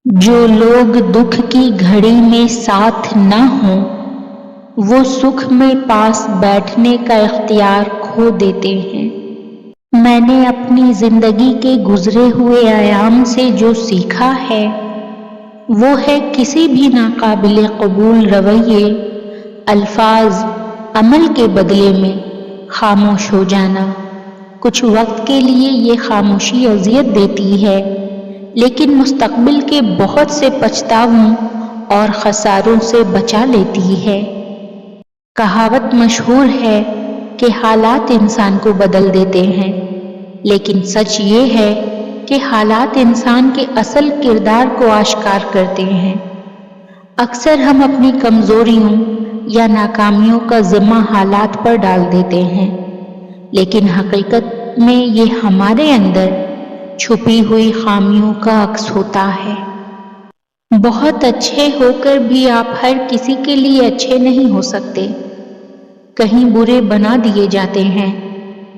جو لوگ دکھ کی گھڑی میں ساتھ نہ ہوں وہ سکھ میں پاس بیٹھنے کا اختیار کھو دیتے ہیں۔ میں نے اپنی زندگی کے گزرے ہوئے ایام سے جو سیکھا ہے وہ ہے کسی بھی ناقابل قبول رویے، الفاظ، عمل کے بدلے میں خاموش ہو جانا۔ کچھ وقت کے لیے یہ خاموشی اذیت دیتی ہے لیکن مستقبل کے بہت سے پچھتاووں اور خساروں سے بچا لیتی ہے۔ کہاوت مشہور ہے کہ حالات انسان کو بدل دیتے ہیں، لیکن سچ یہ ہے کہ حالات انسان کے اصل کردار کو آشکار کرتے ہیں۔ اکثر ہم اپنی کمزوریوں یا ناکامیوں کا ذمہ حالات پر ڈال دیتے ہیں، لیکن حقیقت میں یہ ہمارے اندر چھپی ہوئی خامیوں کا عکس ہوتا ہے۔ بہت اچھے ہو کر بھی آپ ہر کسی کے لیے اچھے نہیں ہو سکتے۔ کہیں برے بنا دیے جاتے ہیں،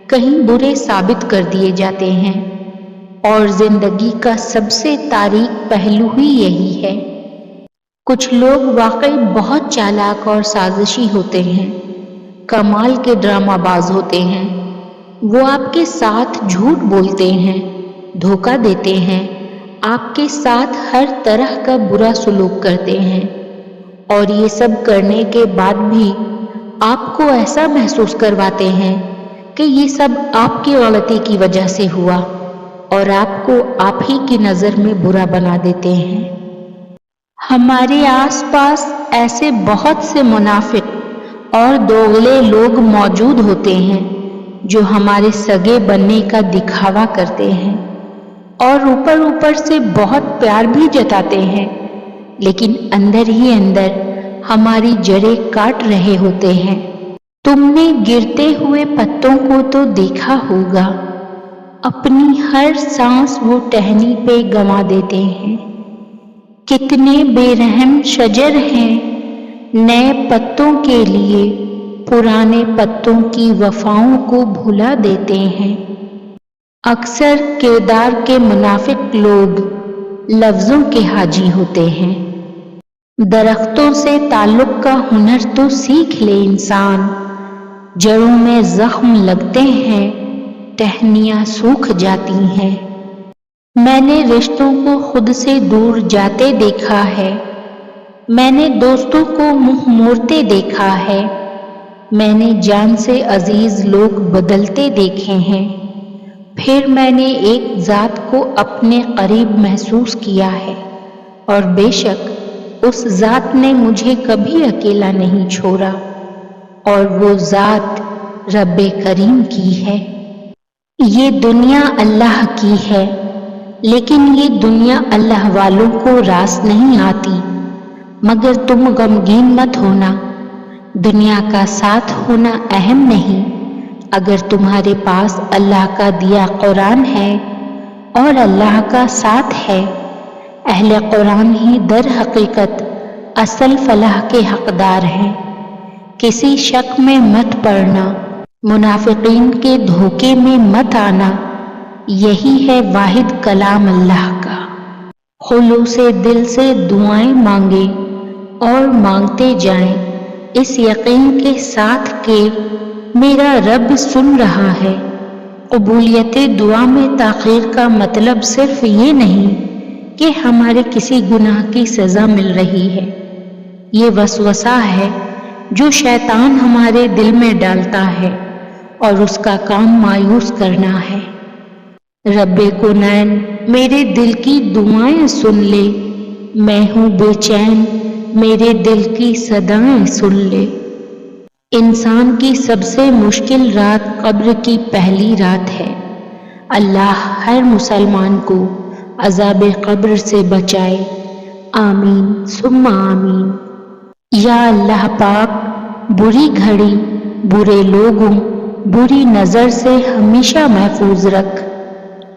کہیں برے ثابت کر دیے جاتے ہیں، اور زندگی کا سب سے تاریک پہلو ہی یہی ہے۔ کچھ لوگ واقعی بہت چالاک اور سازشی ہوتے ہیں، کمال کے ڈرامہ باز ہوتے ہیں۔ وہ آپ کے ساتھ جھوٹ بولتے ہیں، دھوکہ دیتے ہیں، آپ کے ساتھ ہر طرح کا برا سلوک کرتے ہیں، اور یہ سب کرنے کے بعد بھی آپ کو ایسا محسوس کرواتے ہیں کہ یہ سب آپ کی غلطی کی وجہ سے ہوا، اور آپ کو آپ ہی کی نظر میں برا بنا دیتے ہیں۔ ہمارے آس پاس ایسے بہت سے منافق اور دوغلے لوگ موجود ہوتے ہیں جو ہمارے سگے بننے کا دکھاوا کرتے ہیں اور اوپر سے بہت پیار بھی جتاتے ہیں، لیکن اندر ہی اندر ہماری جڑیں کاٹ رہے ہوتے ہیں۔ تم نے گرتے ہوئے پتوں کو تو دیکھا ہوگا، اپنی ہر سانس وہ ٹہنی پہ گنوا دیتے ہیں۔ کتنے بے رحم شجر ہیں، نئے پتوں کے لیے پرانے پتوں کی وفاؤں کو بھلا دیتے ہیں۔ اکثر کردار کے منافق لوگ لفظوں کے حاجی ہوتے ہیں۔ درختوں سے تعلق کا ہنر تو سیکھ لے انسان، جڑوں میں زخم لگتے ہیں، ٹہنیاں سوکھ جاتی ہیں۔ میں نے رشتوں کو خود سے دور جاتے دیکھا ہے، میں نے دوستوں کو منہ موڑتے دیکھا ہے، میں نے جان سے عزیز لوگ بدلتے دیکھے ہیں، پھر میں نے ایک ذات کو اپنے قریب محسوس کیا ہے، اور بے شک اس ذات نے مجھے کبھی اکیلا نہیں چھوڑا، اور وہ ذات رب کریم کی ہے۔ یہ دنیا اللہ کی ہے، لیکن یہ دنیا اللہ والوں کو راس نہیں آتی۔ مگر تم غمگین مت ہونا، دنیا کا ساتھ ہونا اہم نہیں۔ اگر تمہارے پاس اللہ کا دیا قرآن ہے اور اللہ کا ساتھ ہے، اہل قرآن ہی در حقیقت اصل فلاح کے حقدار ہیں۔ کسی شک میں مت پڑنا، منافقین کے دھوکے میں مت آنا، یہی ہے واحد کلام اللہ کا۔ خلوص دل سے دعائیں مانگیں اور مانگتے جائیں، اس یقین کے ساتھ کہ میرا رب سن رہا ہے۔ قبولیت دعا میں تاخیر کا مطلب صرف یہ نہیں کہ ہمارے کسی گناہ کی سزا مل رہی ہے، یہ وسوسہ ہے جو شیطان ہمارے دل میں ڈالتا ہے، اور اس کا کام مایوس کرنا ہے۔ رب کونین میرے دل کی دعائیں سن لے، میں ہوں بے چین، میرے دل کی صدائیں سن لے۔ انسان کی سب سے مشکل رات قبر کی پہلی رات ہے۔ اللہ ہر مسلمان کو عذاب قبر سے بچائے، آمین ثم آمین۔ یا اللہ پاک بری گھڑی، برے لوگوں، بری نظر سے ہمیشہ محفوظ رکھ،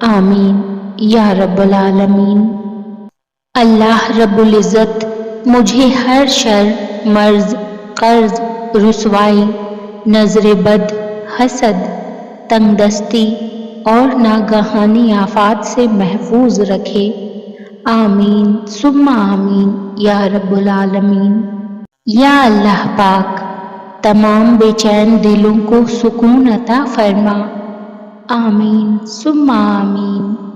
آمین یا رب العالمین۔ اللہ رب العزت مجھے ہر شر، مرض، قرض، رسوائی، نظر بد، حسد، تنگ دستی اور ناگہانی آفات سے محفوظ رکھے، آمین ثم آمین یا رب العالمین۔ یا اللہ پاک تمام بے چین دلوں کو سکون عطا فرما، آمین ثم آمین۔